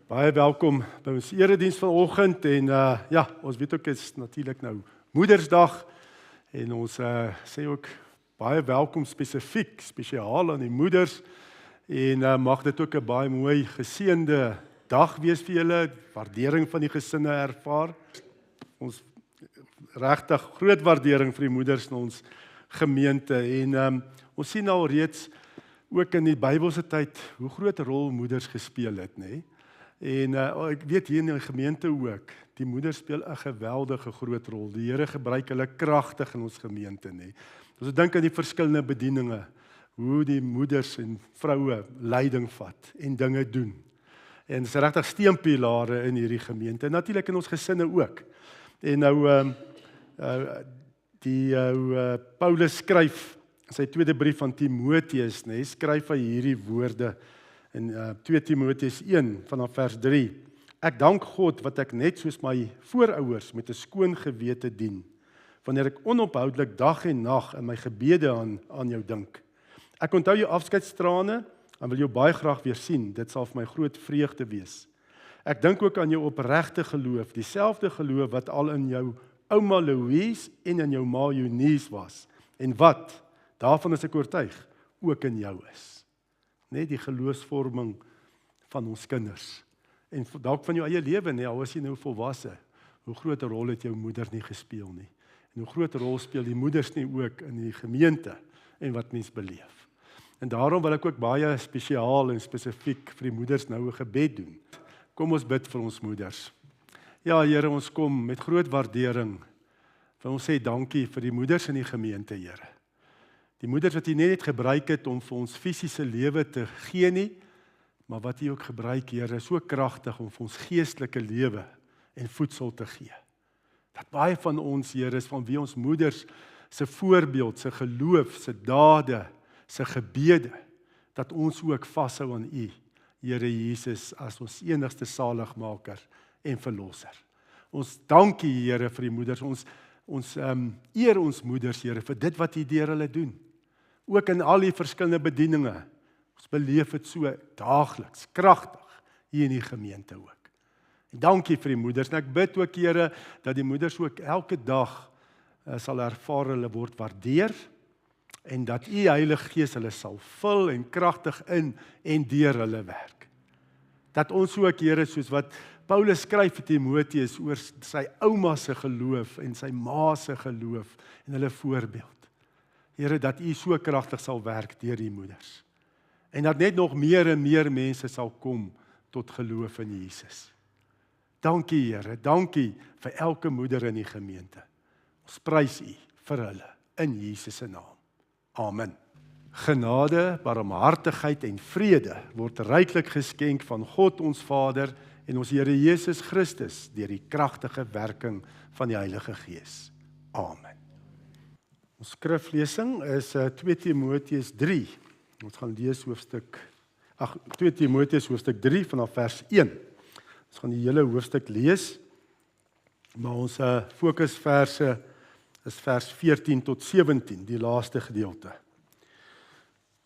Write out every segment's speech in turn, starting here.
Baie welkom by ons erediens vanoggend en ja, ons weet ook is natuurlik nou Moedersdag en ons sê ook baie welkom spesiaal aan die moeders en mag dit ook 'n baie mooi geseënde dag wees vir julle, waardering van die gesinne ervaar. Ons regtig groot waardering vir die moeders in ons gemeente en ons sien al reeds ook in die Bybelse tyd hoe groot rol moeders gespeel het, nê? En ek weet hier in die gemeente ook, die moeders speel 'n geweldige groot rol. Die Here gebruik hulle kragtig in ons gemeente, nê. Ons dink aan die verskillende bedieninge, hoe die moeders en vroue leiding vat en dinge doen. En dis regtig steunpilare in hierdie gemeente, natuurlik in ons gesinne ook. En nou Paulus skryf in sy tweede brief aan Timoteus, nê, skryf hy hierdie woorde in 2 Timoteus 1 vanaf vers 3. Ek dank God wat ek net soos my voorouers met 'n skoon gewete dien, wanneer ek onophoudelik dag en nag in my gebede aan jou dink. Ek onthou jou afskeidstrane en wil jou baie graag weer sien. Dit sal vir my groot vreugde wees. Ek dink ook aan jou opregte geloof, dieselfde geloof wat al in jou ouma Louise en in jou ma Eunice was. En wat, daarvan is ek oortuig, ook in jou is. Net die geloofsvorming van ons kinders. En dalk van jou eie lewe, nee, al is jy nou volwasse, hoe groot 'n rol het jou moeder nie gespeel nie. En hoe groot 'n rol speel die moeders nie ook in die gemeente en wat mens beleef. En daarom wil ek ook baie spesiaal en spesifiek vir die moeders nou 'n gebed doen. Kom ons bid vir ons moeders. Ja, Here, ons kom met groot waardering. Wil ons sê dankie vir die moeders in die gemeente, Here. Die moeders wat U net gebruik het om vir ons fisiese lewe te gee nie, maar wat U ook gebruik, Here, so kragtig om vir ons geestelike lewe en voedsel te gee. Dat baie van ons, Here, is van wie ons moeders se voorbeeld, se geloof, se dade, se gebede, dat ons ook vashou aan U, Here Jesus, as ons enigste saligmaker en verlosser. Ons dankie, Here, vir die moeders. Ons eer ons moeders, Here, vir dit wat U deur hulle doen. Ook in al die verskillende bedieninge. Ons beleef dit so daagliks, kragtig, hier in die gemeente ook. En dankie vir die moeders. En ek bid ook, Here, dat die moeders ook elke dag sal ervaar hulle word waardeer en dat U Heilige Gees hulle sal vul en kragtig in en deur hulle werk. Dat ons ook, Here, soos wat Paulus skryf vir Timoteus oor sy ouma se geloof en sy ma se geloof en hulle voorbeeld. Here, dat U so kragtig sal werk deur die moeders. En dat net nog meer en meer mense sal kom tot geloof in Jesus. Dankie, Here, dankie vir elke moeder in die gemeente. Ons prys U vir hulle in Jesus se naam. Amen. Genade, barmhartigheid en vrede word ryklik geskenk van God ons Vader en ons Here Jesus Christus deur die kragtige werking van die Heilige Gees. Amen. Ons skriflesing is 2 Timoteus 3. Ons gaan lees 2 Timoteus hoofstuk 3 vanaf vers 1. Ons gaan die hele hoofstuk lees, maar ons fokusverse is vers 14 tot 17, die laaste gedeelte.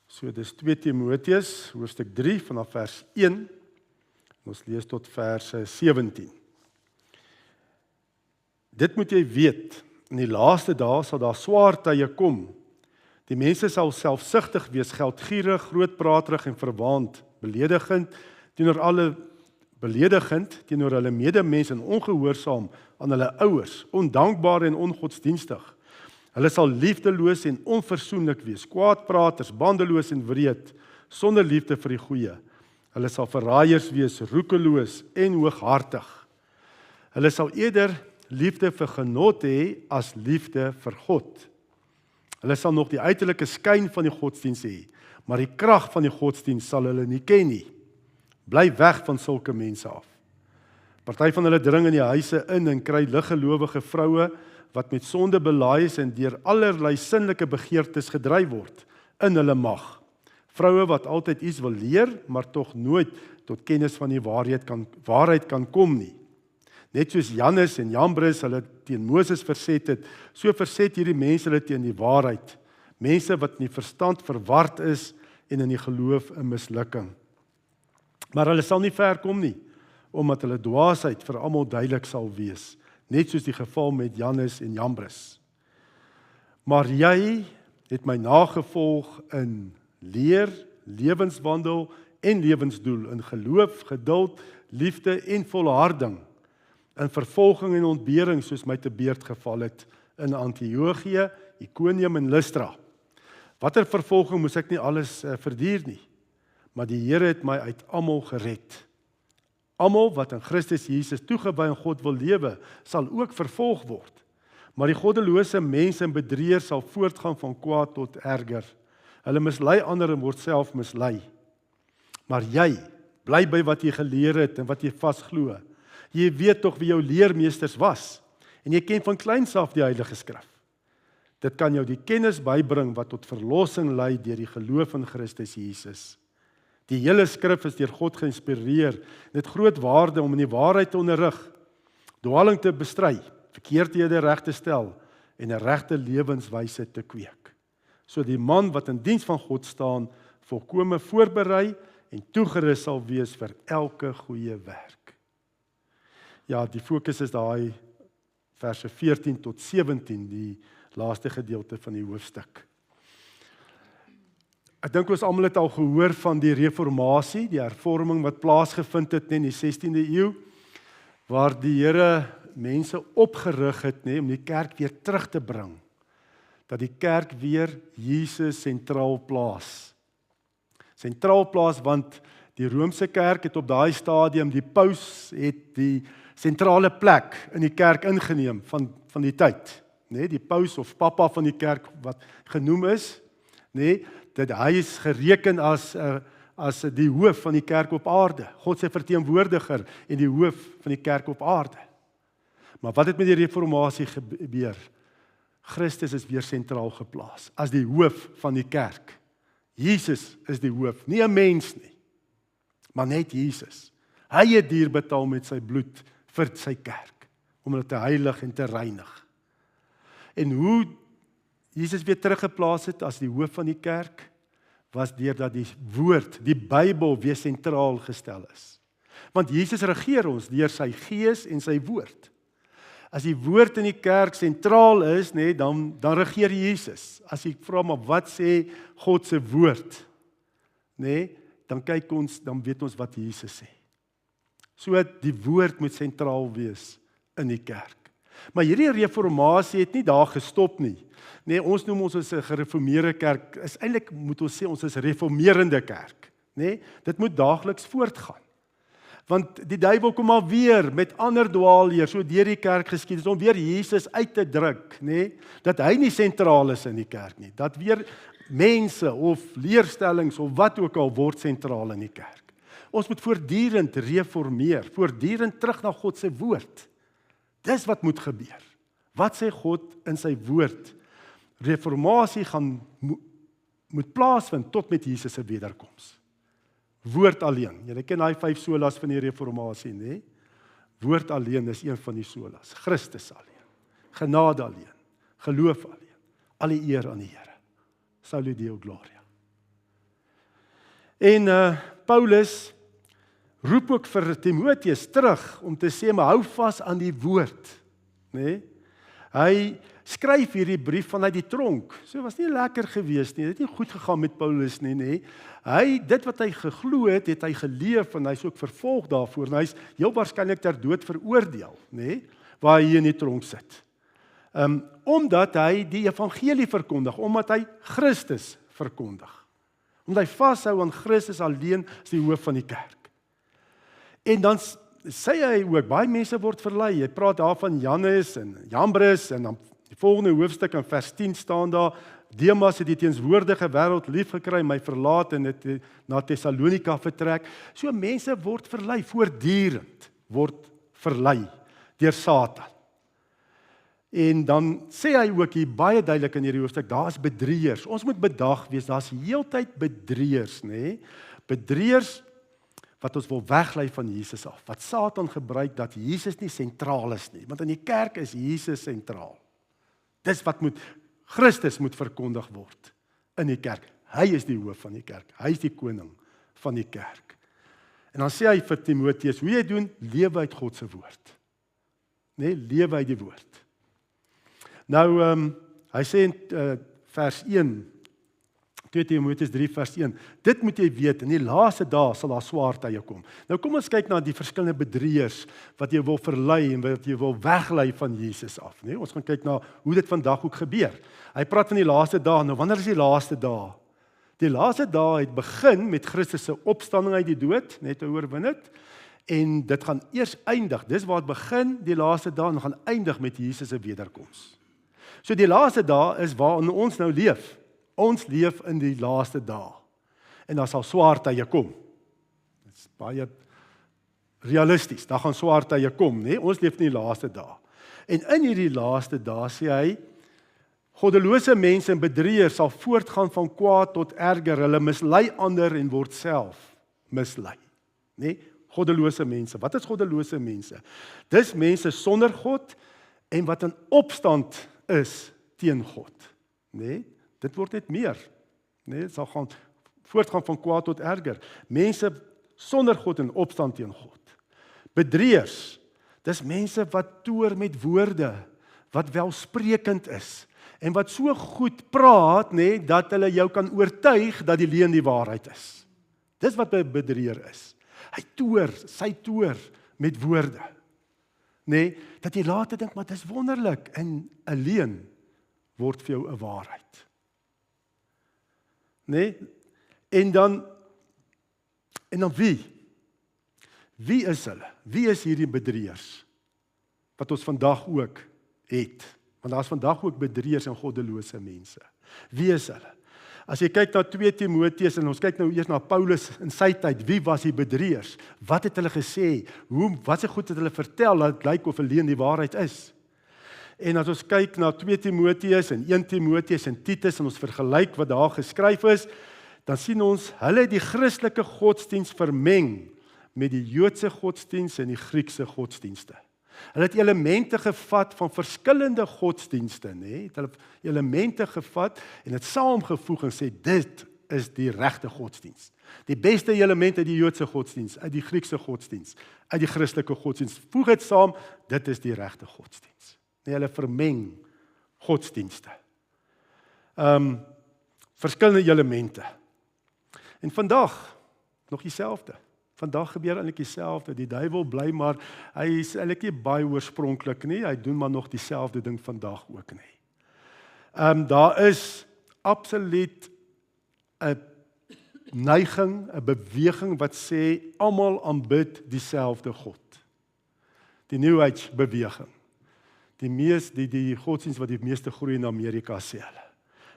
So dis 2 Timoteus hoofstuk 3 vanaf vers 1. Ons lees tot vers 17. Dit moet jy weet, in die laaste dae sal daar swaar tye kom. Die mense sal selfsugtig wees, geldgierig, grootpraterig en verwaand, beledigend teenoor hulle medemens en ongehoorsaam aan hulle ouers, ondankbaar en ongodsdienstig. Hulle sal liefdeloos en onversoenlik wees, kwaadpraters, bandeloos en wreed, sonder liefde vir die goeie. Hulle sal verraaiers wees, roekeloos en hooghartig. Hulle sal eerder liefde vir genot hê as liefde vir God. Hulle sal nog die uiterlike skyn van die godsdiens hê, maar die krag van die godsdiens sal hulle nie ken nie. Bly weg van sulke mense af. Party van hulle dring in die huise in en kry liggelowige vroue wat met sonde belaai is en deur allerlei sinnelike begeertes gedryf word in hulle mag. Vroue wat altyd iets wil leer, maar tog nooit tot kennis van die waarheid kan kom nie. Net soos Jannes en Jambres hulle teen Moses verset het, so verset hierdie mense hulle teen die waarheid. Mense wat in die verstand verward is en in die geloof 'n mislukking. Maar hulle sal nie ver kom nie. omdat hulle dwaasheid vir almal duidelik sal wees, net soos die geval met Jannes en Jambres. Maar jy het my nagevolg in leer, lewenswandel en lewensdoel, in geloof, geduld, liefde en volharding, in vervolging en ontbering soos my te beurt geval het, in Antiochië, Iconium en Lystra. Watter vervolging moes ek nie alles verduur nie, maar die Here het my uit almal gered. Almal wat in Christus Jesus toegewy aan God wil lewe, sal ook vervolg word. Maar die goddelose mense en bedrieërs sal voortgaan van kwaad tot erger. Hulle mislei ander en word self mislei. Maar jy, bly by wat jy geleer het en wat jy vasglo. Jy weet tog wie jou leermeesters was, en jy ken van kleins af die Heilige Skrif. Dit kan jou die kennis bybring wat tot verlossing lei deur die geloof in Christus Jesus. Die hele skrif is deur God geïnspireer, en het groot waarde om in die waarheid te onderrig, dwaling te bestry, verkeerdhede reg te stel en 'n regte lewenswyse te kweek. So die man wat in diens van God staan, volkome voorberei en toegerus sal wees vir elke goeie werk. Ja, die fokus is daai verse 14 tot 17, die laaste gedeelte van die hoofstuk. Ek dink ons almal het al gehoor van die reformatie, die hervorming wat plaasgevind het in die 16de eeu, waar die Here mense opgerig het om die kerk weer terug te bring. Dat die kerk weer Jesus sentraal plaas. Sentraal plaas want die Romeinse kerk het op daai stadium, die paus het die sentrale plek in die kerk ingeneem van die tyd. Die paus of papa van die kerk wat genoem is, dat hy is gereken as die hoof van die kerk op aarde, God se verteenwoordiger en die hoof van die kerk op aarde. Maar wat het met die reformatie gebeur? Christus is weer sentraal geplaas, as die hoof van die kerk. Jesus is die hoof, nie 'n mens nie, maar net Jesus. Hy het duur betaal met sy bloed vir sy kerk, om dit te heilig en te reinig. En hoe Jesus weer teruggeplaas het as die hoof van die kerk, was deurdat die woord, die Bybel weer sentraal gestel is. Want Jesus regeer ons deur sy gees en sy woord. As die woord in die kerk sentraal is, dan regeer Jesus. As ek vra maar wat sê God se woord, dan kyk ons, dan weet ons wat Jesus sê. So die woord moet sentraal wees in die kerk. Maar hierdie reformatie het nie daar gestop nie. Ons noem ons as 'n gereformeerde kerk, is eintlik moet ons sê ons is reformerende kerk. Dit moet daagliks voortgaan. Want die duiwel kom maar weer met ander dwaalleer, so deur die kerk geskiedenis, om weer Jesus uit te druk, dat hy nie sentraal is in die kerk nie, dat weer mense of leerstellings of wat ook al word sentraal in die kerk. Ons moet voortdurend reformeer, voortdurend terug na God se woord. Dis wat moet gebeur. Wat sê God in sy woord? Reformatie moet plaasvind tot met Jesus se wederkoms. Woord alleen. Julle ken daai 5 solas van die reformatie, Woord alleen is een van die solas. Christus alleen. Genade alleen. Geloof alleen. Al die eer aan die Here. Soli Deo Gloria. En Paulus roep ook vir Timoteus terug om te sê, maar hou vas aan die woord. Hy skryf hierdie brief vanuit die tronk. So was nie lekker geweest nie. Dit het nie goed gegaan met Paulus nie. Dit wat hy geglo het, het hy geleef en hy's ook vervolg daarvoor. En hy's heel waarskynlik ter dood veroordeel, waar hy in die tronk sit. Omdat hy die evangelie verkondig, omdat hy Christus verkondig. Omdat hy vashou aan Christus alleen as die hoof van die kerk. En dan sê hy ook, baie mense word verlei. Hy praat daar van Jannes en Jambres, en dan die volgende hoofstuk in vers 10 staan daar, Demas het die teenswoordige wêreld lief gekry, my verlaat en het na Tessalonika vertrek. So mense word verlei, voortdurend word verlei deur Satan. En dan sê hy ook hier baie duidelik in hierdie hoofstuk, daar is bedrieërs. Ons moet bedag wees, daar's heeltyd bedrieërs, Bedrieërs wat ons wil weglei van Jesus af, wat Satan gebruik dat Jesus nie sentraal is nie, want in die kerk is Jesus sentraal. Dis wat Christus moet verkondig word in die kerk. Hy is die hoof van die kerk, hy is die koning van die kerk. En dan sê hy vir Timoteus, hoe jy doen, lewe uit God se woord. Nee, lewe uit die woord. Nou, hy sê in vers 1, 2 Timoteus 3 vers 1, dit moet jy weet, in die laaste dae sal daar swaar tye kom. Nou kom ons kyk na die verskillende bedrieërs, wat jy wil verlei en wat jy wil weglei van Jesus af. Nee? Ons gaan kyk na hoe dit vandag ook gebeur. Hy praat van die laaste dae, nou wanneer is die laaste dae? Die laaste dae het begin met Christus se opstanding uit die dood, net te oorwin het, en dit gaan eers eindig, dis waar het begin, die laaste dae, en gaan eindig met Jesus se wederkoms. So die laaste dae is waarin ons nou leef. Ons leef in die laaste dae. En daar sal swaar tye kom. Dit is baie realisties. Daar gaan swaar tye kom, né? Ons leef in die laaste dae. En in hierdie laaste dae sê hy, goddelose mense en bedrieërs sal voortgaan van kwaad tot erger. Hulle mislei ander en word self mislei, né? Goddelose mense. Wat is goddelose mense? Dis mense sonder God en wat in opstand is teen God, né? Dit word net meer. Nee, dit sal gaan voortgaan van kwaad tot erger. Mense sonder God in opstand teen God. Bedrieërs, dis mense wat toer met woorde, wat welsprekend is en wat so goed praat, nee, dat hulle jou kan oortuig dat die leuen die waarheid is. Dis wat 'n bedrieër is. Hy toer, sy toer met woorde. Nee, dat jy later dink, maar dis wonderlik en 'n leuen word vir jou 'n waarheid. Nee? En dan wie? Wie is hulle? Wie is hierdie bedrieërs? Wat ons vandag ook het. Want daar's vandag ook bedrieërs en goddelose mense. Wie is hulle? As jy kyk na 2 Timoteus en ons kyk nou eers na Paulus in sy tyd, wie was die bedrieërs? Wat het hulle gesê? Wat se goed het hulle vertel dat dit lyk of 'n leuen die waarheid is? En as ons kyk na 2 Timoteus en 1 Timoteus en Titus en ons vergelyk wat daar geskryf is, dan sien ons, hulle het die Christelike godsdiens vermeng met die Joodse godsdiens en die Griekse godsdienste. Hulle het elemente gevat van verskillende godsdienste, nee, het hulle elemente gevat en dit saamgevoeg en sê dit is die regte godsdiens. Die beste element uit die Joodse godsdiens, uit die Griekse godsdiens, uit die Christelike godsdiens. Voeg dit saam, dit is die regte godsdiens. Nee, hulle vermeng godsdienste. Verskillende elemente. En vandag nog dieselfde. Vandag gebeur eintlik dieselfde. Die duiwel bly maar, hy is eintlik nie baie oorspronklik nie. Hy doen maar nog dieselfde ding vandag ook nie. Daar is absoluut 'n neiging, 'n beweging wat sê almal aanbid dieselfde God. Die New Age beweging. Die godsdienst wat die meeste groei in Amerika sê hulle.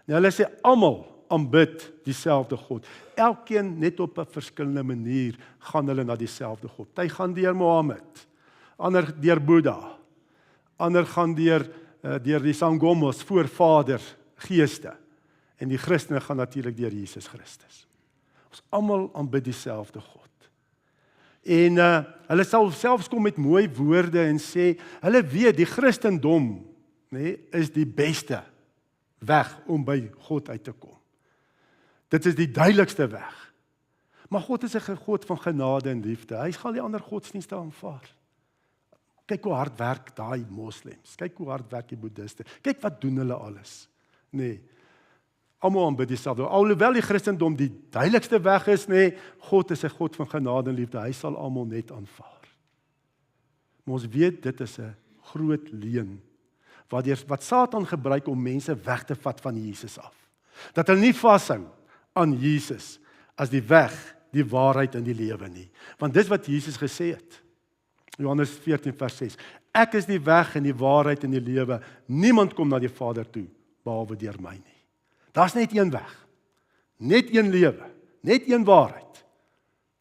Nou hulle sê almal aanbid dieselfde God. Elkeen net op 'n verskillende manier gaan hulle na dieselfde God. Hy gaan deur Mohammed, ander deur Boeddha, ander gaan deur die Sangomos, voorvader geeste. En die Christene gaan natuurlik deur Jesus Christus. Ons almal aanbid dieselfde God. En hulle sal selfs kom met mooi woorde en sê, hulle weet die Christendom, nee, is die beste weg om by God uit te kom. Dit is die duidelikste weg. Maar God is 'n God van genade en liefde. Hy gaan die ander godsdienste aanvaar. Kyk hoe hard werk daai moslems. Kyk hoe hard werk die boeddhiste. Kyk wat doen hulle alles. Nee. Almal aanbid dieselfde. Alhoewel die Christendom die duidelikste weg is, nee, God is 'n God van genade en liefde. Hy sal almal net aanvaar. Maar ons weet dit is 'n groot leuen wat Satan gebruik om mense weg te vat van Jesus af. Dat hulle nie vashou aan Jesus as die weg, die waarheid en die lewe nie. Want dis wat Jesus gesê het. Johannes 14 vers 6. Ek is die weg en die waarheid en die lewe. Niemand kom na die Vader toe behalwe deur my nie. Daar's net een weg. Net een lewe. Net een waarheid.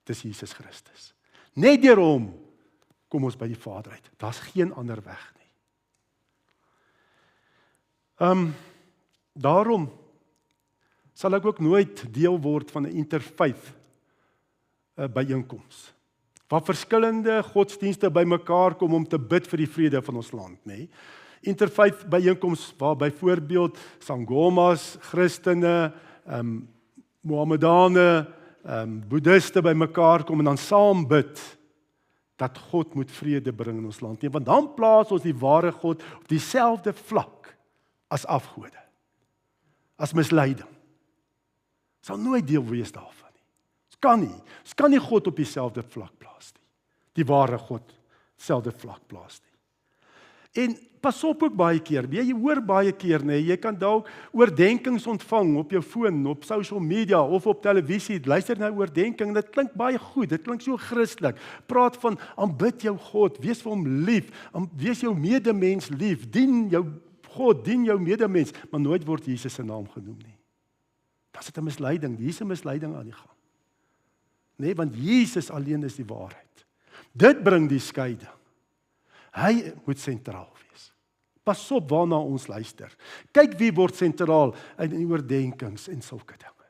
Dis Jesus Christus. Net deur hom kom ons by die Vader uit. Daar's geen ander weg nie. Daarom sal ek ook nooit deel word van 'n interfaith byeenkoms. Waar verskillende godsdienste bymekaar kom om te bid vir die vrede van ons land, nê? Interfaith byeenkoms waar byvoorbeeld Sangomas, Christene, Mohammedane, boeddhiste bymekaar kom en dan saam bid dat God moet vrede bring in ons land nie, want dan plaas ons die ware God op dieselfde vlak as afgode, as misleiding. Sal nooit deel wees daarvan nie. Ons kan nie God op dieselfde vlak plaas nie. Die ware God selfde vlak plaas nie. En pas op ook baie keer, jy hoor baie keer, jy kan dalk oordenkings ontvang op jou foon, op social media of op televisie, luister na oordenking, dit klink baie goed, dit klink so Christelik, praat van aanbid jou God, wees vir hom lief, wees jou medemens lief, dien jou God, dien jou medemens, maar nooit word Jesus se naam genoem nie. Dan is dit 'n misleiding, hier is 'n misleiding aan die gang. Nee, want Jesus alleen is die waarheid. Dit bring die skeiding. Hy moet sentraal wees. Pas op waarna ons luister. Kyk wie word sentraal in die oordenkings en sulke dinge.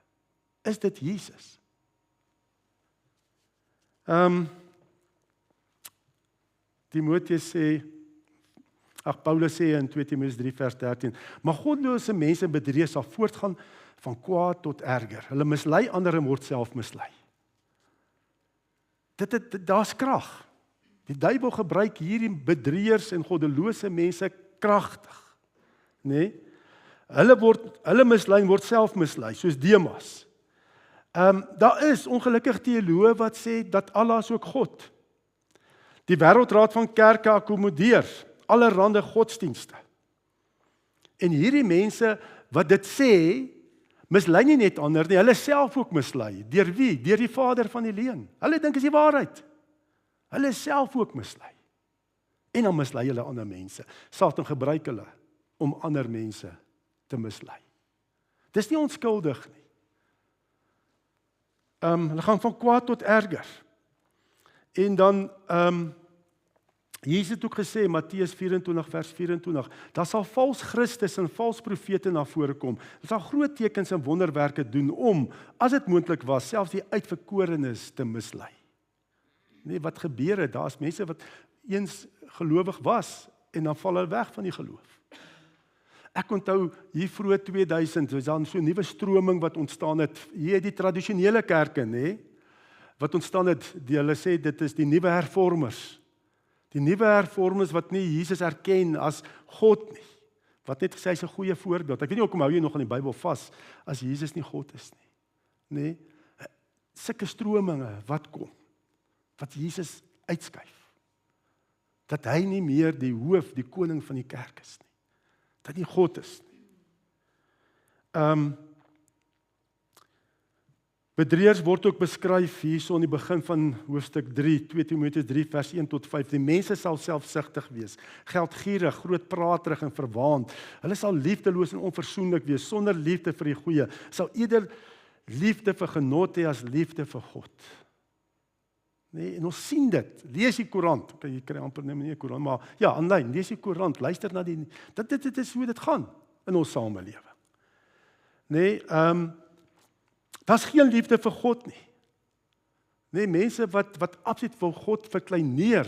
Is dit Jesus? Paulus sê in 2 Timoteus 3 vers 13, maar goddelose mense bedrieë sal voortgaan van kwaad tot erger. Hulle mislei ander en word self mislei. Daar's krag. Die duiwel gebruik hierdie bedrieërs en goddelose mense kragtig. Nee? Hulle mislei word self mislei, soos Demas. Daar is ongelukkig teoloë wat sê dat Allah is ook God. Die wêreldraad van kerke akkommodeer allerhande godsdienste. En hierdie mense wat dit sê, mislei nie net ander nie, hulle self ook mislei. Deur wie? Deur die vader van die leuen. Hulle dink is die waarheid. Hulle self ook mislei. En dan mislei hulle ander mense. Satan gebruik hulle om ander mense te mislei. Dis nie onskuldig nie. Hulle gaan van kwaad tot erger. En dan Jesus het ook gesê, Matteus 24 vers 24, daar sal vals Christus en vals profete na vore kom. Hulle sal groot tekens en wonderwerke doen om, as dit moontlik was, selfs die uitverkorenes te mislei. Nee, wat gebeur het? Daar's mense wat eens gelowig was en dan val hulle weg van die geloof. Ek onthou hier vroeg 2000, was daar so 'n nuwe stroming wat ontstaan het. Hier die tradisionele kerke, nê, wat ontstaan het, hulle sê dit is die nuwe hervormers. Die nuwe hervormers wat nie Jesus erken as God nie. Wat net gesê hy's 'n goeie voorbeeld. Ek weet nie hoekom hou jy nog aan die Bybel vas as Jesus nie God is nie. Nee, sulke strominge wat kom, wat Jesus uitskuif. Dat hy nie meer die hoof, die koning van die kerk is nie. Dat nie God is nie. Bedrieërs word ook beskryf hierso in die begin van hoofstuk 3, 2 Timoteus 3 vers 1 tot 5. Die mense sal selfsugtig wees, geldgierig, grootpraterig en verwaand. Hulle sal liefdeloos en onversoenlik wees, sonder liefde vir die goeie. Sal eerder liefde vir genot hê as liefde vir God. Nee, en ons sien dit. Lees die koerant. Jy kry amper nie 'n koerant, maar ja, aanlyn, lees die koerant, luister na die dit is hoe dit gaan in ons samelewing. Nee, daar's geen liefde vir God nie. Nee, mense wat absoluut wil God verkleineer.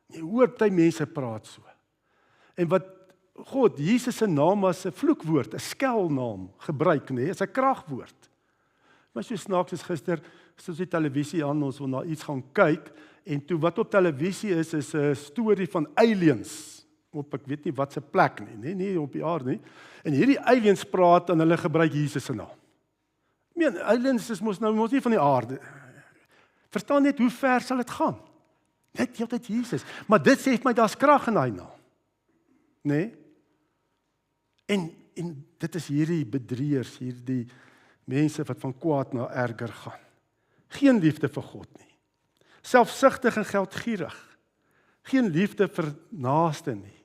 Jy hoor baie mense praat so. En wat God, Jesus se naam as 'n vloekwoord, 'n skelnaam gebruik, nee, is 'n kragwoord. Maar so snaaks is gister, soos die televisie aan, ons wil na iets gaan kyk, en toe wat op televisie is 'n storie van aliens, op ek weet nie wat se plek nie op die aarde nie, en hierdie aliens praat en hulle gebruik Jesus se naam. Ek meen, aliens is mos nie van die aarde. Verstaan net hoe ver sal dit gaan? Net heeltyd Jesus, maar dit sê vir my daar's krag in daai naam. Nee? En dit is hierdie bedrieërs, hierdie mense wat van kwaad na erger gaan. Geen liefde vir God nie. Selfsugtig en geldgierig. Geen liefde vir naaste nie.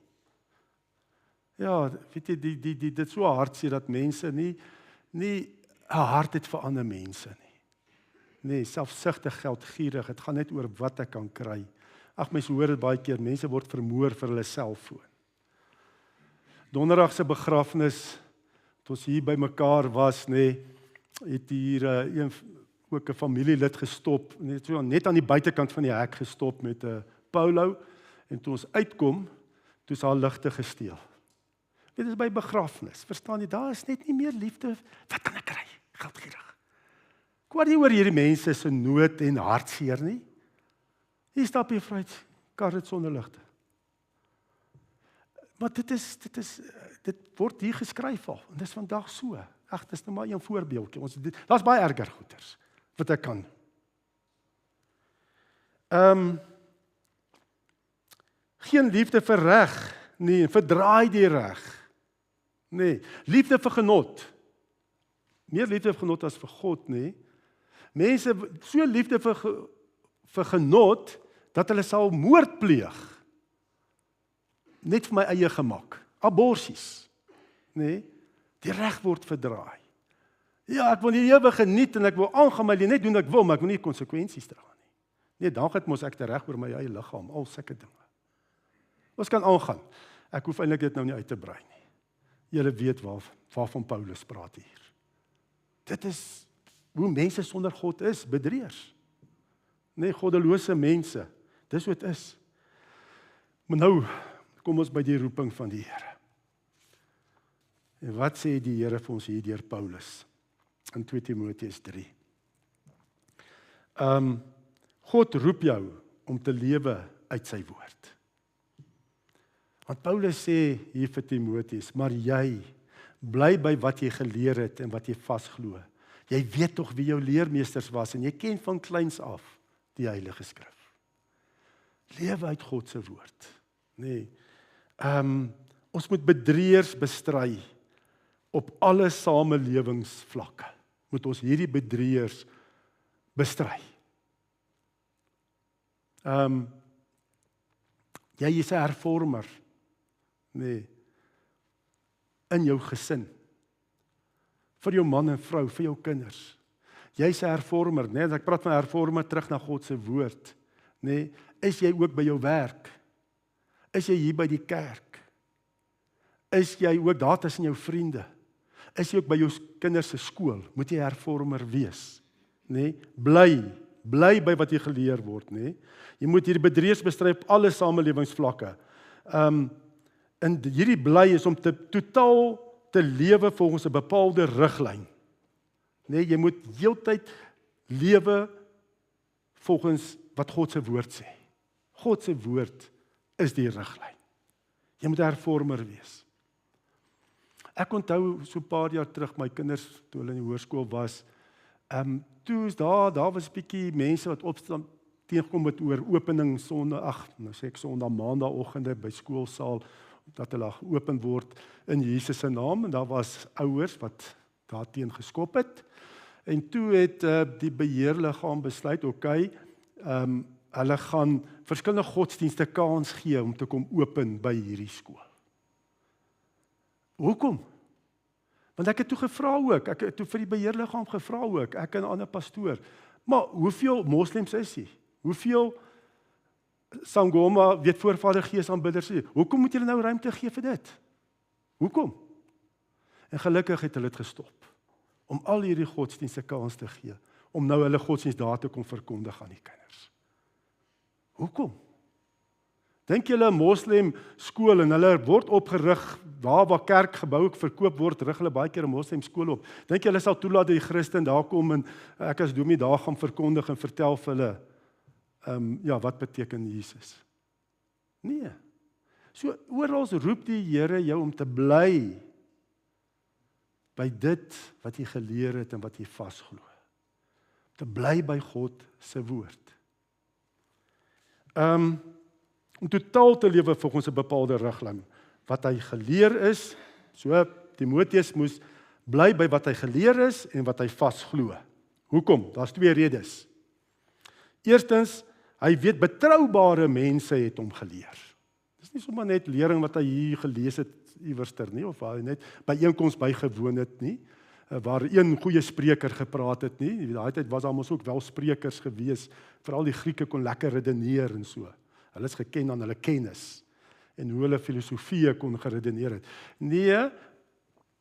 Ja, weet jy, dit so hartseer dat mense nie 'n hart het vir ander mense nie. Nee, selfsugtig, geldgierig, dit gaan net oor wat ek kan kry. Ag, mense hoor dit baie keer, mense word vermoor vir hulle selfoon. Donderdag se begrafnis, toe ons hier by mekaar was, het hier ook 'n familielid gestop, net aan die buitekant van die hek gestop met 'n polo, en toe ons uitkom, toe is haar ligte gesteel. Dit is by begrafnis, verstaan jy, daar is net nie meer liefde. Wat kan ek kry? Geldgierig. hoor jy oor hierdie mense se nood en hartseer nie? Hier stap jy vry, kar het sonder ligte. Maar dit word hier geskryf al, en dis vandag so. Ag, dis nou maar een voorbeeldjie. Daar's baie erger goeters wat ek kan. Geen liefde vir reg nie, verdraai die reg. Nee, liefde vir genot. Meer liefde vir genot as vir God, nee. Mense so liefde vir genot dat hulle sal moord pleeg. Net vir my eie gemak. Aborsies. Nee, die reg word verdraai. Ja, ek wil die lewe geniet en ek wil aangaan my net doen wat ek wil, maar ek wil nie konsekwensies dra nie. Nee, dan het mos ek die reg oor my eie liggaam, al sulke dinge. Ons kan aangaan. Ek hoef eintlik dit nou nie uit te brei nie. Julle weet waarvan Paulus praat hier. Dit is hoe mense sonder God is, bedrieërs. Nee, goddelose mense. Dis wat het is. Maar nou kom ons by die roeping van die Here. En wat sê die Here vir ons hier deur Paulus in 2 Timoteus 3? God roep jou om te lewe uit sy woord. Want Paulus sê hier vir Timoteus, maar jy bly by wat jy geleer het en wat jy vasglo. Jy weet tog wie jou leermeesters was en jy ken van kleins af die Heilige Skrif. Lewe uit God se woord. Nee. Ons moet bedrieërs bestry op alle samelewingsvlakke. Moet ons hierdie bedrieërs bestry. Jy is 'n hervormer. Nee. In jou gesin. Vir jou man en vrou, vir jou kinders. Jy's 'n hervormer, né? Ek praat van hervormer terug na God se woord, né? Is jy ook by jou werk? Is jy hier by die kerk? Is jy ook daar tussen jou vriende? Is jy ook by jou kinders se skool? Moet jy hervormer wees, né? Bly by wat jy geleer word, né? Jy moet hierdie bedrieërs bestry op alle samelewingsvlakke. En hierdie bly is om totaal te lewe volgens 'n bepaalde riglyn. Nee, jy moet heeltyd lewe volgens wat God se woord sê. God se woord is die riglyn. Jy moet 'n hervormer wees. Ek onthou so 'n paar jaar terug my kinders toe hulle in die hoërskool was, toe is daar was 'n bietjie mense wat opstaan teëgekom het oor opening Sondag, nou sê ek Sondag Maandagoggende by skoolsaal dat hulle geopen word in Jesus se naam, en daar was ouers wat daarteen geskop het. En toe het die beheerliggaam besluit, hulle gaan verskillende godsdienste kans gee om te kom open by hierdie skool. Hoekom? Want ek het toe gevra ook, ek het toe vir die beheerliggaam gevra ook, ek en 'n ander pastoor, maar hoeveel moslems is hier? Hoeveel Sangoma, voorvader gees aanbidders, hoekom moet julle nou ruimte gee vir dit? Hoekom? En gelukkig het hulle dit gestop, om al hierdie godsdienste kans te gee, om nou hulle godsdienst daar te kom verkondig aan die kinders. Hoekom? Dink julle 'n moslem skool en hulle word opgerig, waar kerkgebou verkoop word, rig hulle baie keer 'n moslem skool op. Dink julle sal toelaat dat die Christen daar kom en ek as dominee daar gaan verkondig en vertel vir hulle, wat beteken Jesus? Nee. So oral roep die Here jou om te bly by dit wat jy geleer het en wat jy vasglo. Te bly by God se woord. Om totaal te lewe volgens 'n bepaalde riglyn. Wat hy geleer is, so Timoteus moes bly by wat hy geleer is en wat hy vasglo. Hoekom? Daar's 2 redes. Eerstens, hy weet betroubare mense het hom geleer. Dis nie sommer net lering wat hy hier gelees het iewerster nie, of waar hy net by einkoms bygewoon het nie, waar een goeie spreker gepraat het nie. Daai tyd was daar mos ook wel sprekers gewees, veral die Grieke kon lekker redeneer en so. Hulle is geken aan hulle kennis en hoe hulle filosofie kon geredeneer het. Nee,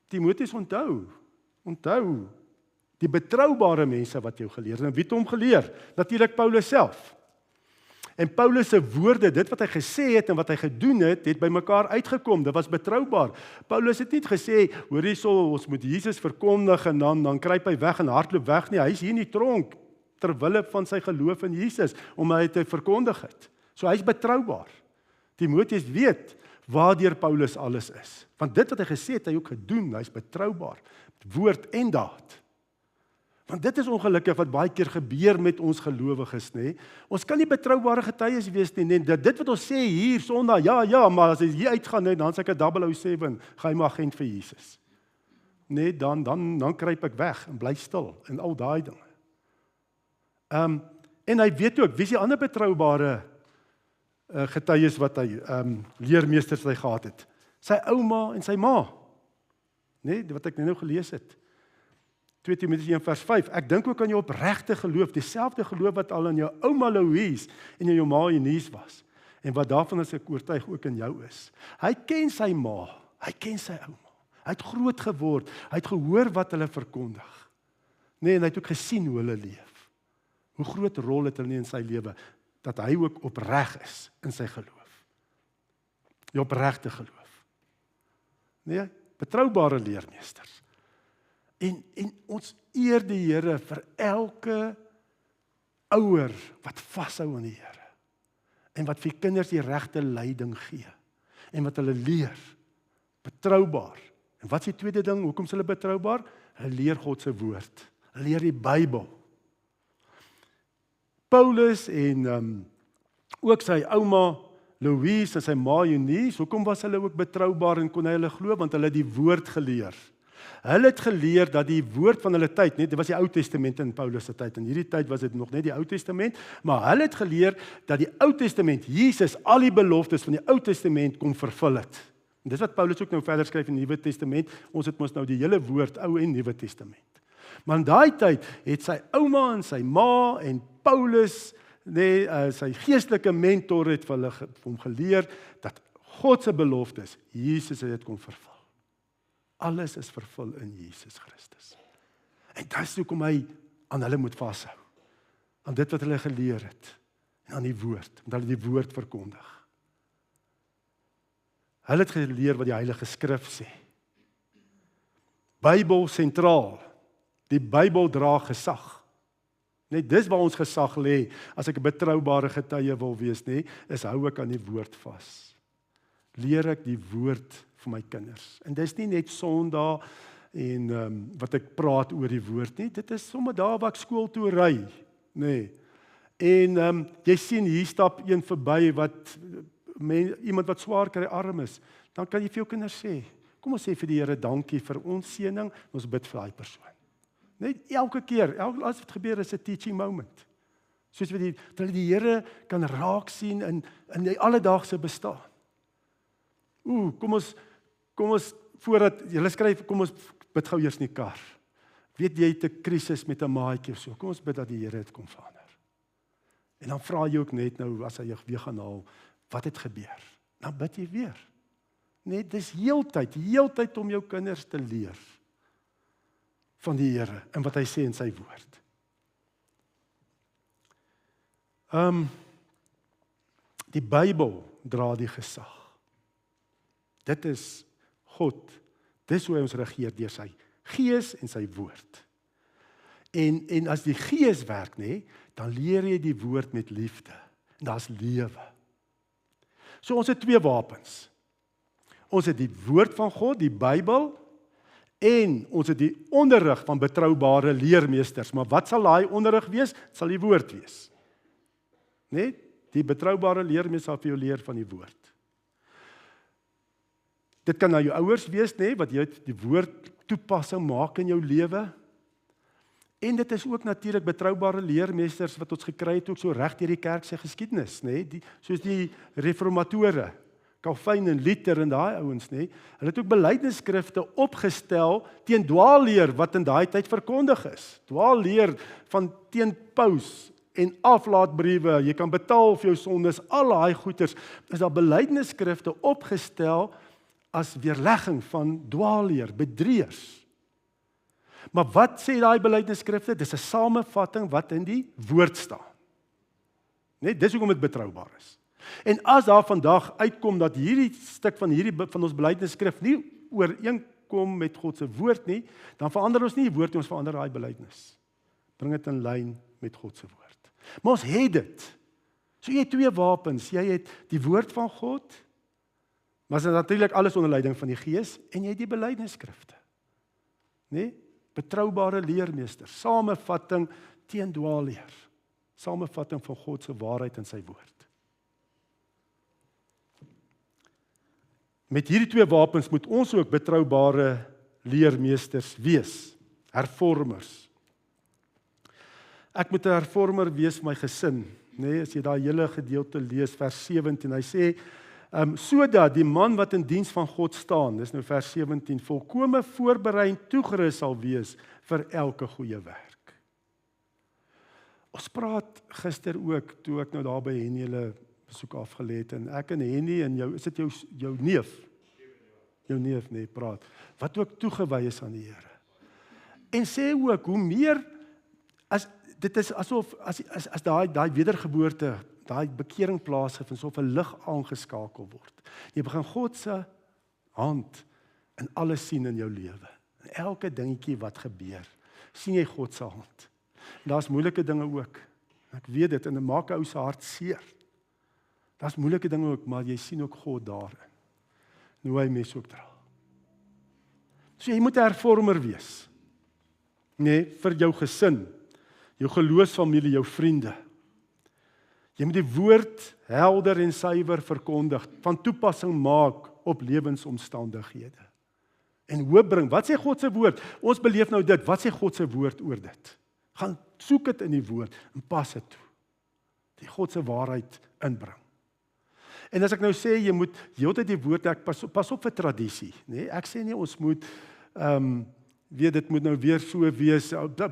Timoteus onthou die betroubare mense wat jou geleer het. En wie het hom geleer? Natuurlik Paulus self. En Paulus se woorde, dit wat hy gesê het en wat hy gedoen het, het by mekaar uitgekom. Dit was betroubaar. Paulus het nie gesê, hoor hierso, ons moet Jesus verkondig en dan kruip hy weg en hardloop weg nie. Hy is hier in die tronk ter wille van sy geloof in Jesus, om hy te verkondig het. So hy is betroubaar. Timoteus weet waardeur Paulus alles is. Want dit wat hy gesê het, hy ook gedoen, hy is betroubaar. Woord en daad. Want dit is ongelukkig wat baie keer gebeur met ons gelowiges, nê? Ons kan nie betroubare getuies wees nie. Dit wat ons sê hier Sondag, ja, maar as hy hier uitgaan, nee, dan sê ek 007, gaan hy maar agent vir Jesus. Nee, dan kruip ek weg en bly stil en al daai dinge. En hy weet ook, wie is die ander betroubare getuies wat hy leermeesters wat hy gehad het? Sy ouma en sy ma. Nee, wat ek nou gelees het. 2 Timoteus 1 vers 5. Ek dink ook aan jou opregte geloof, dieselfde geloof wat al in jou ouma Louise en in jou ma Eunice was. En wat daarvan is ek oortuig ook in jou is. Hy ken sy ma, hy ken sy ouma. Hy het groot geword, hy het gehoor wat hulle verkondig. Nee, en hy het ook gesien hoe hulle leef. Hoe groot rol het hulle in sy lewe, dat hy ook opreg is in sy geloof. Die opregte geloof. Nee, betroubare leermeesters. En ons eer die Here vir elke ouer wat vashou aan die Here. En wat vir kinders die regte leiding gee. En wat hulle leer. Betroubaar. En wat is die tweede ding, hoekom is hulle betroubaar? Hulle leer God se woord. Hulle leer die Bybel. Paulus en ook sy ouma Louise en sy ma Eunice, hoekom was hulle ook betroubaar en kon hulle glo? Want hulle het die woord geleer. Hulle het geleer dat die woord van hulle tyd, dit was die Ou Testament in Paulus se tyd, in hierdie tyd was dit nog net die Ou Testament, maar hulle het geleer dat die Ou Testament, Jesus, al die beloftes van die Ou Testament kon vervul het. En dis wat Paulus ook nou verder skryf in die Nuwe Testament, ons het mos nou die hele woord, Ou en Nuwe Testament. Maar in daai tyd het sy ouma en sy ma en Paulus, sy geestelike mentor het vir hom geleer, dat God se beloftes, Jesus het dit kon vervul. Alles is vervul in Jesus Christus. En dis hoekom hy aan hulle moet vashou. Aan dit wat hulle geleer het. En aan die woord, omdat hulle die woord verkondig. Hulle het geleer wat die Heilige Skrif sê. Bybel sentraal. Die Bybel dra gesag. Net dis waar ons gesag lê, as ek 'n betroubare getuie wil wees, is hou ek aan die woord vas. Leer ek die woord vir my kinders. En dis nie net Sondag en wat ek praat oor die woord nie, dit is sommer daar waar ek skool toe ry, En jy sien hier stap een verby wat iemand wat swaar kry arm is, dan kan jy vir jou kinders sê, kom ons sê vir die Here dankie vir ons seëning, ons bid vir daai persoon. Net elke keer, as dit gebeur is 'n teaching moment. Soos wat hulle die Here kan raak sien in die alledaagse bestaan. Kom ons voordat jy skryf, kom ons bid gou eers in die kar. Weet jy het 'n krisis met 'n maatjie of so, kom ons bid dat die Here dit kom verander. En dan vra jy ook net nou, as hy jou weer gaan haal, wat het gebeur? Dan bid jy weer. Net dis heeltyd om jou kinders te leer van die Here en wat hy sê in sy woord. Die Bybel dra die gesag. Dit is God. Dis hoe hy ons regeer deur sy Gees en sy woord. En as die Gees werk, dan leer jy die woord met liefde. En daar's lewe. So ons het 2 wapens. Ons het die woord van God, die Bybel, en ons het die onderrig van betroubare leermeesters. Maar wat sal daai onderrig wees? Sal die woord wees. Die betroubare leermeester sal vir jou leer van die woord. Dit kan nou jou ouers wees, wat jy die woord toepassing maak in jou lewe. En dit is ook natuurlik betroubare leermeesters wat ons gekry het ook so reg deur die kerk se geskiedenis, soos die reformatore, Calvin en Luther en daai ouens, Hulle het ook belydenisskrifte opgestel teen dwaalleer wat in daai tyd verkondig is. Dwaalleer van teen Paus en aflaatbriewe, jy kan betaal vir jou sondes, al daai goeters, is daar belydenisskrifte opgestel as weerlegging van dwaalleer, bedrieërs. Maar wat sê daai belydenisskrifte? Dis 'n samevatting wat in die woord staan. Net dis hoekom dit betroubaar is. En as daar vandag uitkom dat hierdie stuk van ons belydenisskrif nie ooreenkom met God se woord nie, dan verander ons nie die woord nie, ons verander daai belydenis. Bring dit in lyn met God se woord. Maar ons het dit. So jy het twee wapens, jy het die woord van God, maar dit is natuurlik alles onder leiding van die Gees, en jy het die belydenisskrifte. Nee? Betroubare leermeester, samevatting teen dwaalleer, samevatting van God se waarheid in sy woord. Met hierdie twee wapens moet ons ook betroubare leermeesters wees, hervormers. Ek moet 'n hervormer wees vir my gesin, nee, as jy daai hele gedeelte lees, vers 17, hy sê, sodat die man wat in diens van God staan, dis nou vers 17, volkome voorberei en toegerus sal wees vir elke goeie werk. Ons praat gister ook, toe ek nou daar by Henny hulle besoek afgelê het, en ek en Henny en jou, is dit jou neef? Jou neef, nee, praat, wat ook toegewy is aan die Here. En sê ook, hoe meer, dit is asof, as daai wedergeboorte, daai bekering plaasvind, asof 'n lig aangeskakel word. Jy begin God se hand in alles sien in jou lewe. In elke dingetjie wat gebeur, sien jy God se hand. En daar's moeilike dinge ook. Ek weet dit, en dit maak 'n ou se hart seer. Daar's moeilike dinge ook, maar jy sien ook God daarin. En hoe hy mens ook dra. So jy moet 'n hervormer wees. Nee, vir jou gesin, jou geloofsfamilie, jou vriende. Jy moet die woord helder en suiwer verkondig, van toepassing maak op lewensomstandighede. En hoop bring. Wat sê God se woord? Ons beleef nou dit. Wat sê God se woord oor dit? Gaan soek dit in die woord en pas dit toe. Die God se waarheid inbring. En as ek nou sê, jy moet heeltyd die woord, ek pas op vir tradisie, nee? Ek sê nie, ons moet, weet, dit moet nou weer so wees,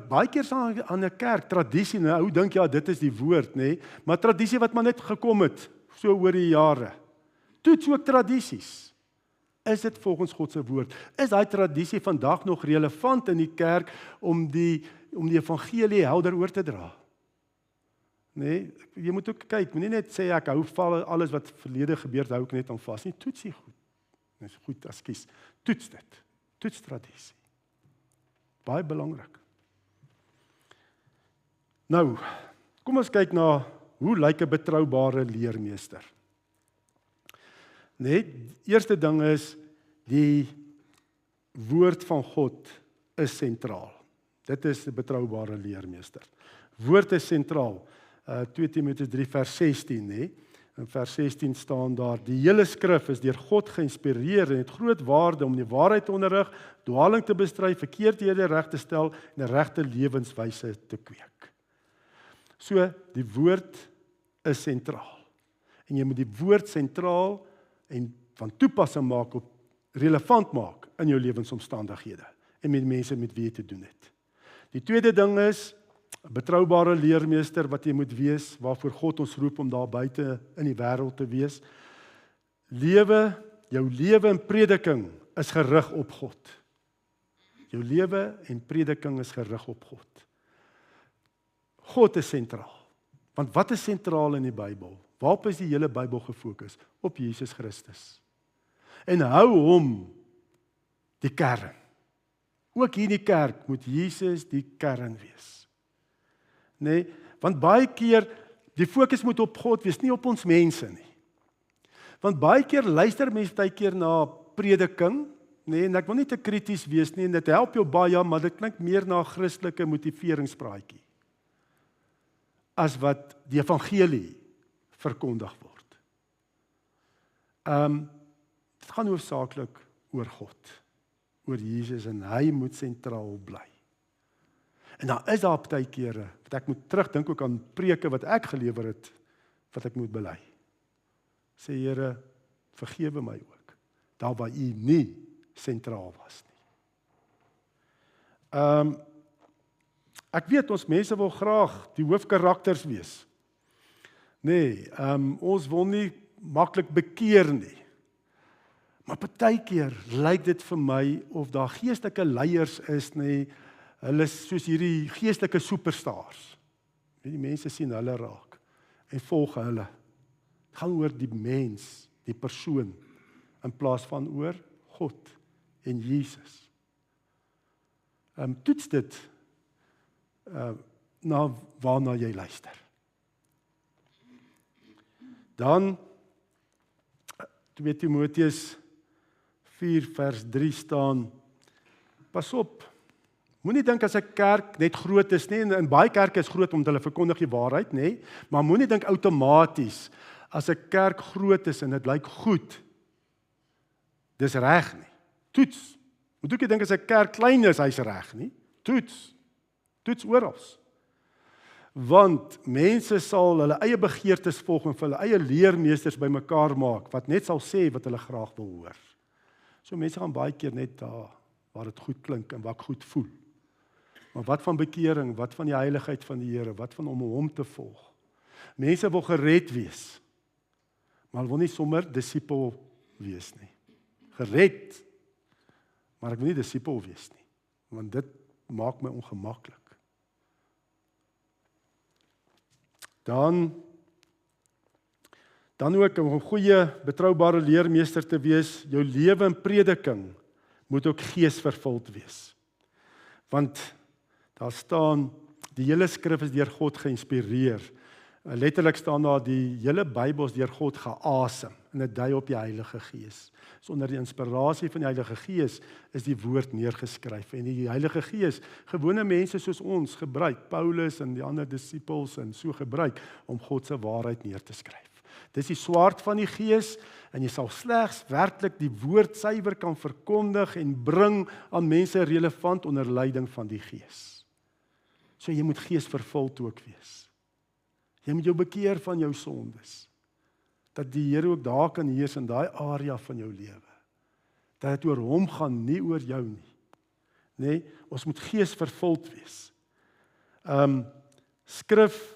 baie keer aan 'n kerk, tradisie, nou, ou dink, ja, dit is die woord, nee? Maar tradisie wat maar net gekom het, so oor die jare, toets ook tradisies, is dit volgens God se woord, is daai tradisie vandag nog relevant in die kerk, om die evangelie helder oor te dra? Nee, jy moet ook kyk, moenie net sê ek hou val alles wat verlede gebeur hou ek net aan vas nie, toets dit goed. Dis goed, ekskuus. Toets dit. Toets tradisie. Baie belangrik. Nou, kom ons kyk na hoe lyk 'n betroubare leermeester. Nee, eerste ding is die woord van God is sentraal. Dit is 'n betroubare leermeester. Woord is sentraal. 2 Timoteus 3 vers 16, nee. In vers 16 staan daar, die hele skrif is deur God geïnspireer en het groot waarde om die waarheid te onderrig, dwaling te bestry, verkeerdhede reg te stel en 'n regte lewenswyse te kweek. So, die woord is sentraal. En jy moet die woord sentraal en van toepassing maak op, relevant maak in jou lewensomstandighede en met mense met wie jy te doen het. Die tweede ding is, 'n betroubare leermeester wat jy moet wees, waarvoor God ons roep om daar buite in die wêreld te wees. Jou lewe en prediking is gerig op God. Jou lewe en prediking is gerig op God. God is sentraal. Want wat is sentraal in die Bybel? Waarop is die hele Bybel gefokus? Op Jesus Christus. En hou hom die kern. Ook hier in die kerk moet Jesus die kern wees. Nee, want baie keer, die fokus moet op God wees, nie op ons mense nie. Want baie keer luister mense baie keer na prediking, nee, en ek wil nie te krities wees nie, en dit help jou baie, maar dit klink meer na 'n Christelike motiveringspraatjie, as wat die evangelie verkondig word. Dit gaan hoofsaaklik oor God, oor Jesus, en hy moet sentraal bly. En dan is daar baie kere, wat ek moet terugdink ook aan preke wat ek gelewer het, wat ek moet bely. Sê Here, vergewe my ook, daar waar U nie sentraal was nie. Ek weet, ons mense wil graag die hoofkarakters wees. Nee, ons wil nie maklik bekeer nie. Maar partykeer lyk dit vir my of daar geestelike leiers is, nee, hulle is soos hierdie geestelike superstars. Die mense sien hulle raak. en volg hulle. Het gaan oor die mens, die persoon, in plaas van oor God en Jesus. Toets dit na waarna jy luister. Dan 2 Timoteus 4 vers 3 staan, pas op, moenie dink as 'n kerk net groot is nie, en baie kerke is groot omdat hulle verkondig die waarheid, nê, maar moenie dink outomaties, as 'n kerk groot is en dit lyk goed, dis reg nie. Toets. Moet ook nie dink as 'n kerk klein is, hy's reg nie. Toets oral. Want mense sal hulle eie begeertes volg en vir hulle eie leermeesters bymekaar maak, wat net sal sê wat hulle graag wil hoor. So mense gaan baie keer net daar, waar dit goed klink en waar ek goed voel. Maar wat van bekering, wat van die heiligheid van die Here, wat van om hom te volg? Mense wil gered wees, maar hulle wil nie sommer disipel wees nie. Gered, maar ek wil nie disipel wees nie, want dit maak my ongemaklik. Dan ook om 'n goeie, betroubare leermeester te wees, jou lewe en prediking moet ook geesvervuld wees. Want daar staan, die hele skrif is deur God geïnspireer. Letterlik staan daar, die hele Bybel is deur God geasem, en dit dui op die Heilige Gees. So onder die inspirasie van die Heilige Gees is die woord neergeskryf, en die Heilige Gees, gewone mense soos ons gebruik, Paulus en die ander disippels en so gebruik, om God se waarheid neer te skryf. Dis die swaard van die Gees, en jy sal slegs werklik die woord suiwer kan verkondig en bring aan mense relevant onder leiding van die Gees. So jy moet geesvervuld ook wees. Jy moet jou bekeer van jou sondes, dat die Here ook daar kan heers in daai area van jou lewe. Dat dit oor hom gaan, nie oor jou nie. Nee, ons moet geesvervuld wees. Skrif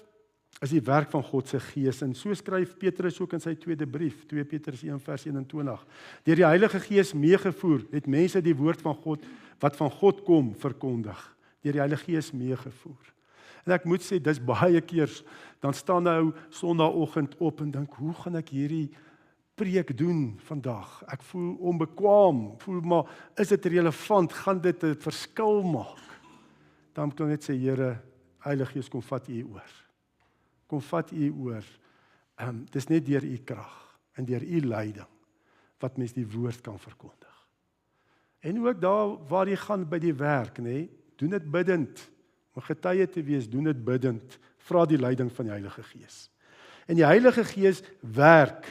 is die werk van God se Gees, en so skryf Petrus ook in sy tweede brief, 2 Petrus 1 vers 21. Deur die Heilige Gees meegevoer, het mense die woord van God, wat van God kom, verkondig. Deur die Heilige Gees meegevoer. En ek moet sê, dis baie keer, dan staan nou Sondagoggend op en dink, hoe gaan ek hierdie preek doen vandag? Ek voel onbekwaam, voel maar, is dit relevant? Gaan dit 'n verskil maak? Dan moet ek net sê, Here, Heilige Gees, kom vat U oor. Kom vat U oor. Dis net deur U krag en deur U leiding wat mens die woord kan verkondig. En ook daar waar jy gaan by die werk, nê, doen dit bidtend. Om getuie te wees, doen dit bidtend. Vra die leiding van die Heilige Gees. En die Heilige Gees werk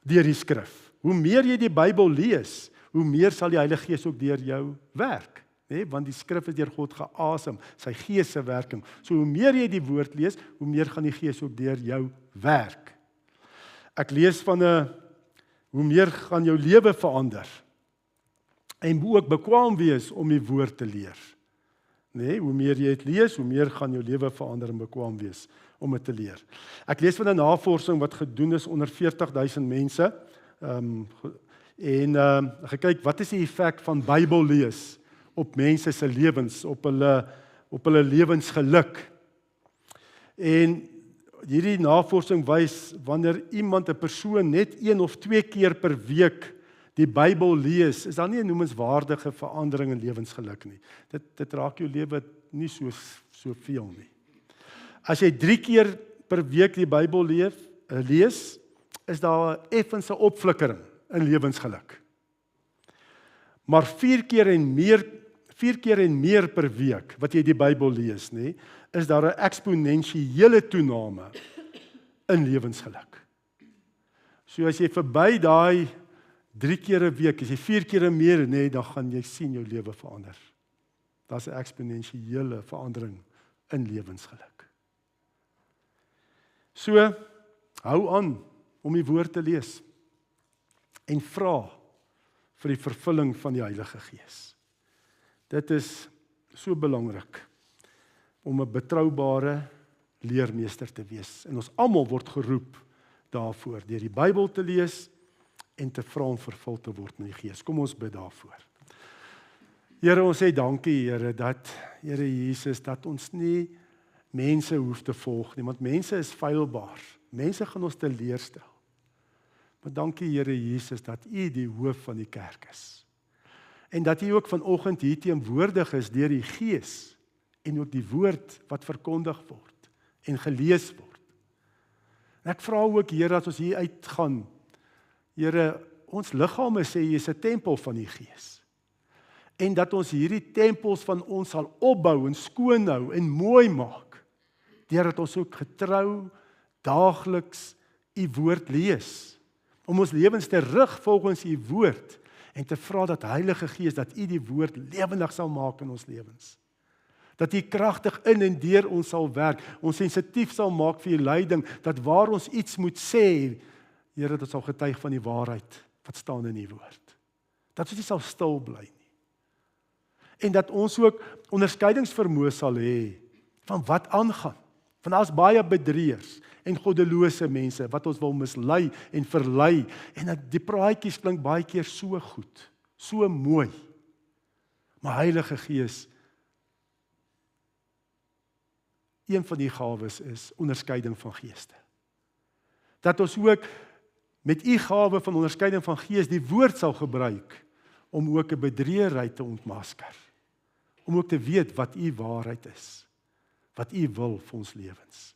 deur die skrif. Hoe meer jy die Bybel lees, hoe meer sal die Heilige Gees ook deur jou werk. Nee, want die skrif is deur God geasem, sy Gees se werking. So hoe meer jy die woord lees, hoe meer gaan die Gees ook deur jou werk. Ek lees van hoe meer gaan jou lewe verander. En ook bekwam wees om die woord te leer. Nee, hoe meer jy dit lees, hoe meer gaan jou lewe verander en bekwam wees om dit te leer. Ek lees van 'n navorsing wat gedoen is onder 40.000 mense. Gekyk, wat is die effek van Bybel lees op mense se lewens, op hulle lewensgeluk. En hierdie navorsing wys, wanneer iemand, 'n persoon, net 1 of 2 keer per week die Bybel lees, is daar nie 'n noemenswaardige verandering in lewensgeluk nie. Dit raak jou lewe nie so veel nie. As jy 3 keer per week die Bybel lees, is daar 'n effense opflikkering in lewensgeluk. Maar 4 keer en meer per week wat jy die Bybel lees, nê, is daar 'n eksponensiële toename in lewensgeluk. So as jy verby daai 3 keer 'n week, as jy 4 keer en meer, nê, dan gaan jy sien jou lewe verander. Daar's 'n eksponensiële verandering in lewensgeluk. So, hou aan om die woord te lees en vra vir die vervulling van die Heilige Gees. Dit is so belangrik om 'n betroubare leermeester te wees. En ons almal word geroep daarvoor, deur die Bybel te lees en te vra om vervul te word met die Gees. Kom ons bid daarvoor. Here, ons sê dankie, Here, dat, Here Jesus, dat ons nie mense hoef te volg nie, want mense is feilbaar. Mense gaan ons teleurstel. Maar dankie Here Jesus dat U die hoof van die kerk is. En dat U ook vanoggend hier teenwoordig is deur die Gees en ook die woord wat verkondig word en gelees word. En ek vra ook Here as ons hier uitgaan, Here, ons liggame sê U is 'n tempel van die Gees. En dat ons hierdie tempels van ons sal opbou en skoon hou en mooi maak, deurdat ons ook getrou daagliks U woord lees, om ons lewens te rig volgens U woord en te vra dat Heilige Gees, dat U die woord lewendig sal maak in ons lewens. Dat U kragtig in en deur ons sal werk, ons sensitief sal maak vir U leiding, dat waar ons iets moet sê, Here, dat ons sal getuig van die waarheid wat staan in U woord. Dat ons nie sal stil bly nie. En dat ons ook onderskeidingsvermoë sal hê van wat aangaan. Want daar's baie bedrieërs en goddelose mense wat ons wil mislei en verlei. En dat die praatjies klink baie keer so goed, so mooi. Maar Heilige Gees, een van die gawes is onderskeiding van geeste. Dat ons ook met U gawe van onderskeiding van gees die woord sal gebruik om ook 'n bedrieërheid te ontmasker. Om ook te weet wat U waarheid is. Wat U wil vir ons lewens.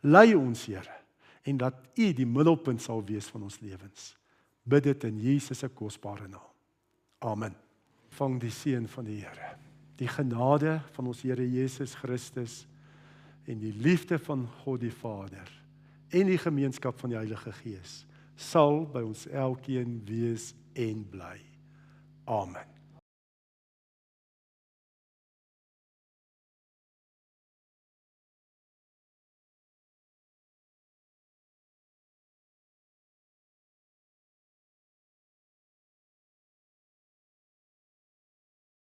Lei ons, Here, en dat U die middelpunt sal wees van ons lewens. Bid dit in Jesus se kosbare naam. Amen. Vang die seën van die Here. Die genade van ons Here Jesus Christus en die liefde van God die Vader en die gemeenskap van die Heilige Gees sal by ons elkeen wees en bly. Amen.